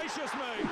gracious me!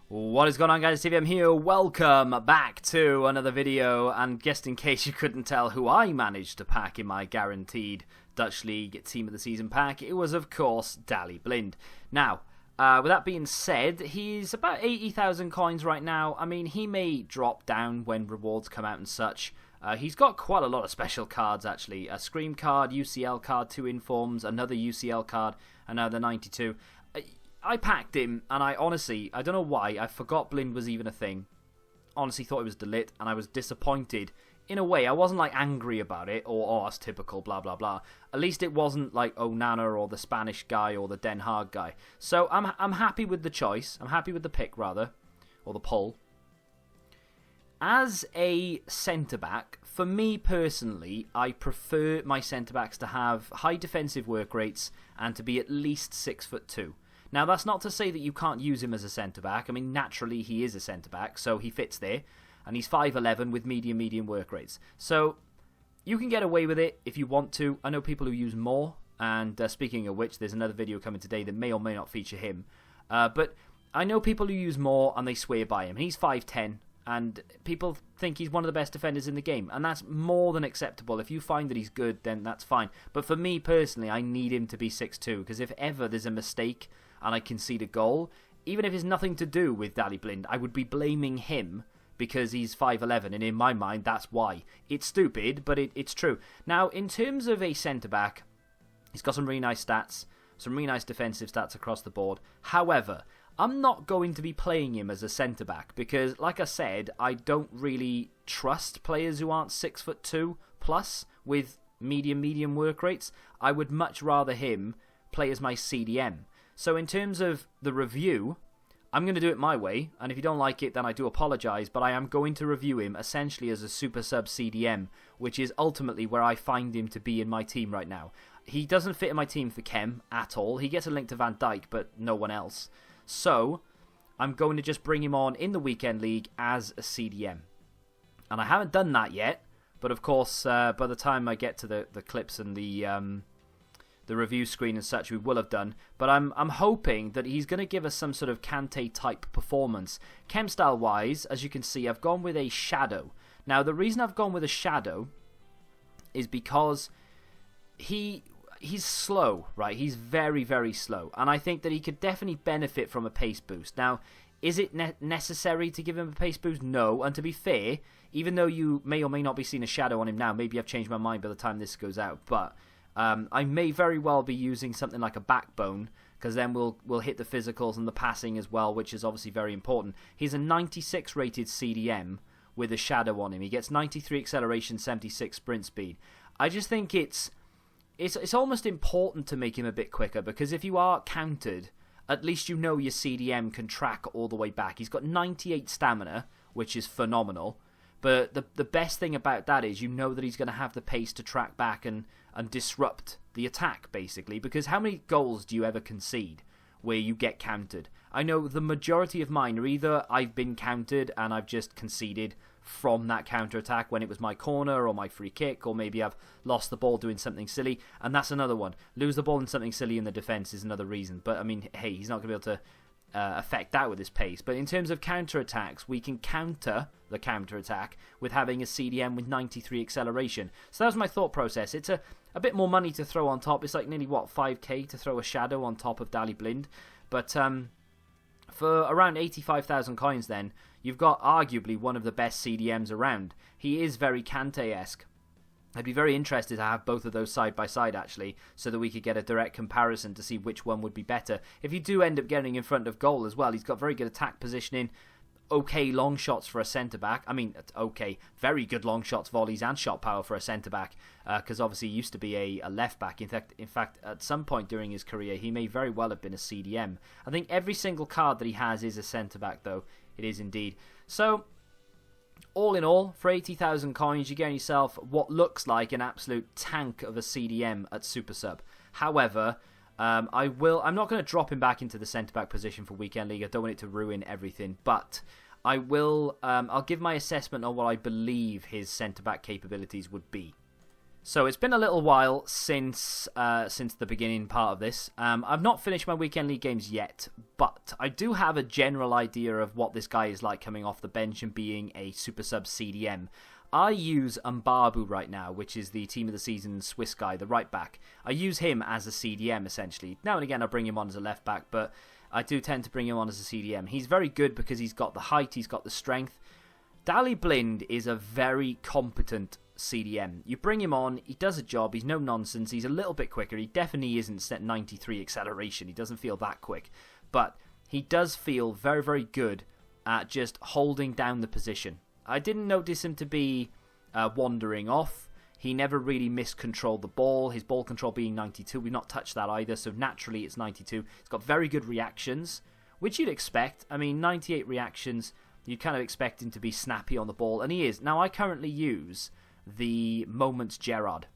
What is going on, guys? TVM here. Welcome back to another video, and just in case you couldn't tell who I managed to pack in my guaranteed Dutch League Team of the Season pack, it was of course Daley Blind. Now, with that being said, he's about 80,000 coins right now. I mean, he may drop down when rewards come out and such. He's got quite a lot of special cards actually. A Scream card, UCL card, 2 informs, another UCL card, another 92. I packed him, and I honestly, I don't know why, I forgot Blind was even a thing. Honestly thought it was Delit, and I was disappointed. In a way, I wasn't like angry about it, or oh, that's typical, blah blah blah. At least it wasn't like Onana or the Spanish guy or the Den Haag guy. So I'm happy with the choice. I'm happy with the pick rather, or the pull. As a centre back, for me personally, I prefer my centre backs to have high defensive work rates and to be at least 6'2". Now, that's not to say that you can't use him as a centre-back. I mean, naturally, he is a centre-back, so he fits there. And he's 5'11" with medium work rates. So, you can get away with it if you want to. I know people who use more. And speaking of which, there's another video coming today that may or may not feature him. But I know people who use more and they swear by him. He's 5'10", and people think he's one of the best defenders in the game. And that's more than acceptable. If you find that he's good, then that's fine. But for me, personally, I need him to be 6'2", because if ever there's a mistake and I concede a goal, even if it's nothing to do with Daley Blind, I would be blaming him because he's 5'11", and in my mind, that's why. It's stupid, but it's true. Now, in terms of a centre-back, he's got some really nice stats, some really nice defensive stats across the board. However, I'm not going to be playing him as a centre-back because, like I said, I don't really trust players who aren't 6'2" plus with medium work rates. I would much rather him play as my CDM. So in terms of the review, I'm going to do it my way, and if you don't like it, then I do apologise, but I am going to review him essentially as a super sub CDM, which is ultimately where I find him to be in my team right now. He doesn't fit in my team for Chem at all. He gets a link to Van Dijk, but no one else. So, I'm going to just bring him on in the Weekend League as a CDM. And I haven't done that yet, but of course, by the time I get to the clips and the review screen and such, we will have done. But I'm hoping that he's going to give us some sort of Kante type performance. Chem style wise, as you can see, I've gone with a shadow. Now, the reason I've gone with a shadow is because he's slow, right? He's very slow. And I think that he could definitely benefit from a pace boost. Now, is it necessary to give him a pace boost? No. And to be fair, even though you may or may not be seeing a shadow on him now, maybe I've changed my mind by the time this goes out, but I may very well be using something like a backbone, because then we'll hit the physicals and the passing as well, which is obviously very important. He's a 96 rated CDM with a shadow on him. He gets 93 acceleration, 76 sprint speed. I just think it's almost important to make him a bit quicker, because if you are countered, at least you know your CDM can track all the way back. He's got 98 stamina, which is phenomenal. But the best thing about that is you know that he's going to have the pace to track back and disrupt the attack, basically. Because how many goals do you ever concede where you get countered? I know the majority of mine are either I've been countered and I've just conceded from that counter-attack when it was my corner or my free kick, or maybe I've lost the ball doing something silly, and that's another one. Lose the ball in something silly in the defence is another reason. But, I mean, hey, he's not going to be able to affect that with his pace. But in terms of counter-attacks, we can counter the counter-attack with having a CDM with 93 acceleration. So that was my thought process. It's a bit more money to throw on top. It's like nearly, what, 5k to throw a shadow on top of Daley Blind. But for around 85,000 coins then, you've got arguably one of the best CDMs around. He is very Kante-esque. I'd be very interested to have both of those side by side actually, so that we could get a direct comparison to see which one would be better. If you do end up getting in front of goal as well, he's got very good attack positioning, okay long shots for a centre-back. I mean, okay, very good long shots, volleys and shot power for a centre-back, because obviously he used to be a left-back. In fact, at some point during his career, he may very well have been a CDM. I think every single card that he has is a centre-back, though. It is indeed. So, all in all, for 80,000 coins, you're getting yourself what looks like an absolute tank of a CDM at Super Sub. However, I'm not going to drop him back into the centre-back position for Weekend League. I don't want it to ruin everything, but I'll give my assessment on what I believe his centre-back capabilities would be. So it's been a little while since the beginning part of this. I've not finished my weekend league games yet, but I do have a general idea of what this guy is like coming off the bench and being a super sub CDM. I use Mbabu right now, which is the team of the season Swiss guy, the right back. I use him as a CDM essentially. Now and again I bring him on as a left back, but I do tend to bring him on as a CDM. He's very good because he's got the height, he's got the strength. Dali Blind is a very competent CDM. You bring him on, he does a job, he's no nonsense, he's a little bit quicker. He definitely isn't set 93 acceleration, he doesn't feel that quick. But he does feel very, very good at just holding down the position. I didn't notice him to be wandering off. He never really miscontrolled the ball, his ball control being 92. We've not touched that either, so naturally it's 92. He's got very good reactions, which you'd expect. I mean, 98 reactions, you kind of expect him to be snappy on the ball, and he is. Now, I currently use the Moments Gerrard.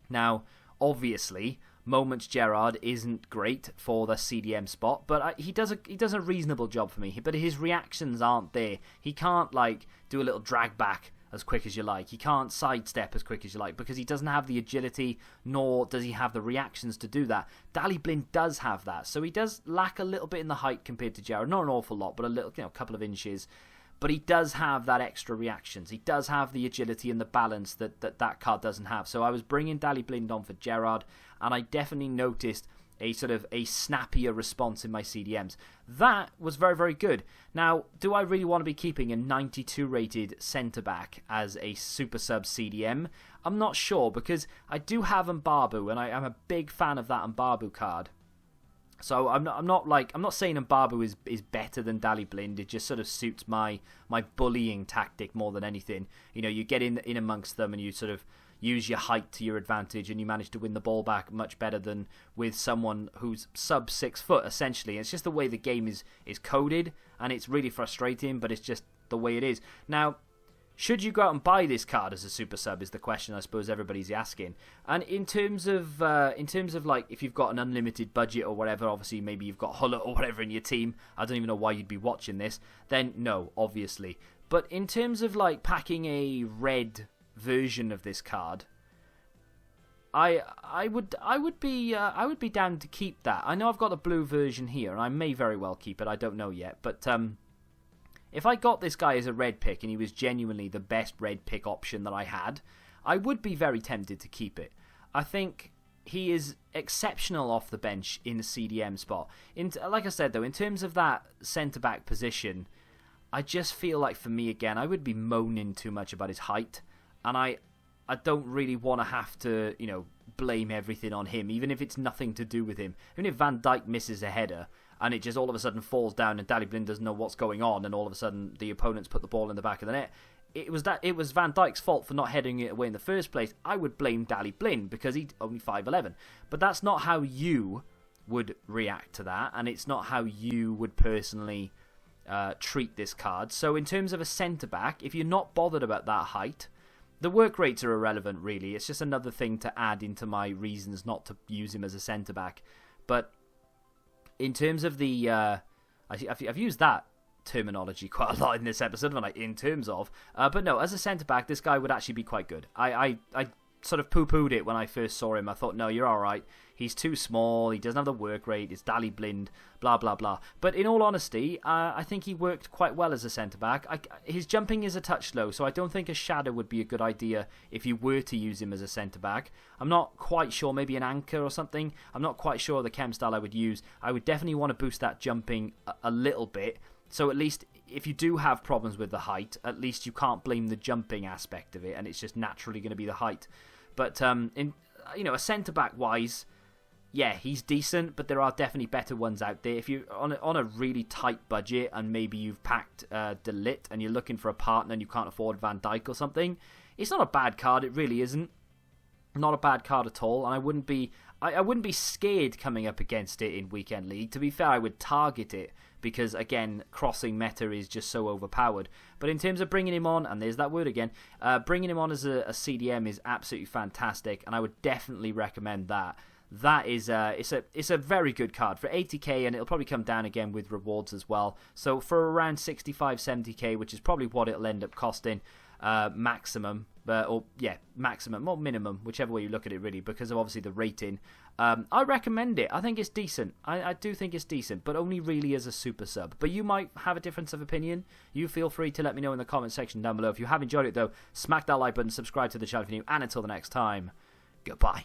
Now, obviously, Moments Gerrard isn't great for the CDM spot, but he does a reasonable job for me. But his reactions aren't there. He can't like do a little drag back as quick as you like. He can't sidestep as quick as you like because he doesn't have the agility, nor does he have the reactions to do that. Dali Blind does have that, so he does lack a little bit in the height compared to Gerrard. Not an awful lot, but a little, a couple of inches. But he does have that extra reactions. He does have the agility and the balance that card doesn't have. So I was bringing Dali Blind on for Gerrard, and I definitely noticed a sort of a snappier response in my CDMs. That was very, very good. Now, do I really want to be keeping a 92 rated centre-back as a super sub CDM? I'm not sure, because I do have Mbabu, and I'm a big fan of that Mbabu card. So I'm not saying Mbabu is better than Dali Blind. It just sort of suits my bullying tactic more than anything. You get in amongst them and you sort of use your height to your advantage, and you manage to win the ball back much better than with someone who's sub 6 foot, essentially. It's just the way the game is coded, and it's really frustrating, but it's just the way it is. Now, should you go out and buy this card as a super sub is the question I suppose everybody's asking. And in terms of like if you've got an unlimited budget or whatever, obviously maybe you've got Hullet or whatever in your team, I don't even know why you'd be watching this, then no, obviously. But in terms of like packing a red version of this card, I would be down to keep that. I know I've got the blue version here, and I may very well keep it. I don't know yet, but if I got this guy as a red pick and he was genuinely the best red pick option that I had, I would be very tempted to keep it. I think he is exceptional off the bench in the CDM spot. Like I said though, in terms of that centre back position, I just feel like for me again, I would be moaning too much about his height. And I don't really want to have to, blame everything on him, even if it's nothing to do with him. Even if Van Dijk misses a header and it just all of a sudden falls down and Dali Blind doesn't know what's going on, and all of a sudden the opponents put the ball in the back of the net, it was Van Dijk's fault for not heading it away in the first place. I would blame Dali Blind because he's only 5'11". But that's not how you would react to that, and it's not how you would personally treat this card. So in terms of a centre-back, if you're not bothered about that height, the work rates are irrelevant, really. It's just another thing to add into my reasons not to use him as a centre-back. But in terms of the... I've used that terminology quite a lot in this episode, like in terms of... but no, as a centre-back, this guy would actually be quite good. I sort of poo-pooed it when I first saw him. I thought, no, you're all right. He's too small. He doesn't have the work rate. It's Dali Blind, blah, blah, blah. But in all honesty, I think he worked quite well as a centre-back. His jumping is a touch slow, so I don't think a shadow would be a good idea if you were to use him as a centre-back. I'm not quite sure. Maybe an anchor or something. I'm not quite sure the chem style I would use. I would definitely want to boost that jumping a little bit. So at least if you do have problems with the height, at least you can't blame the jumping aspect of it, and it's just naturally going to be the height. But a centre-back wise, yeah, he's decent, but there are definitely better ones out there. If you're on a really tight budget and maybe you've packed De Ligt and you're looking for a partner and you can't afford Van Dijk or something, it's not a bad card. It really isn't. Not a bad card at all, and I wouldn't be scared coming up against it in Weekend League. To be fair, I would target it because, again, crossing meta is just so overpowered. But in terms of bringing him on, and there's that word again, bringing him on as a CDM is absolutely fantastic, and I would definitely recommend that. That is it's a very good card for 80k, and it'll probably come down again with rewards as well. So for around 65, 70k, which is probably what it'll end up costing maximum, Or, yeah, maximum or minimum, whichever way you look at it, really, because of obviously the rating. I recommend it. I think it's decent. I do think it's decent, but only really as a super sub. But you might have a difference of opinion. You feel free to let me know in the comment section down below. If you have enjoyed it, though, smack that like button, subscribe to the channel if you're new, and until the next time, goodbye.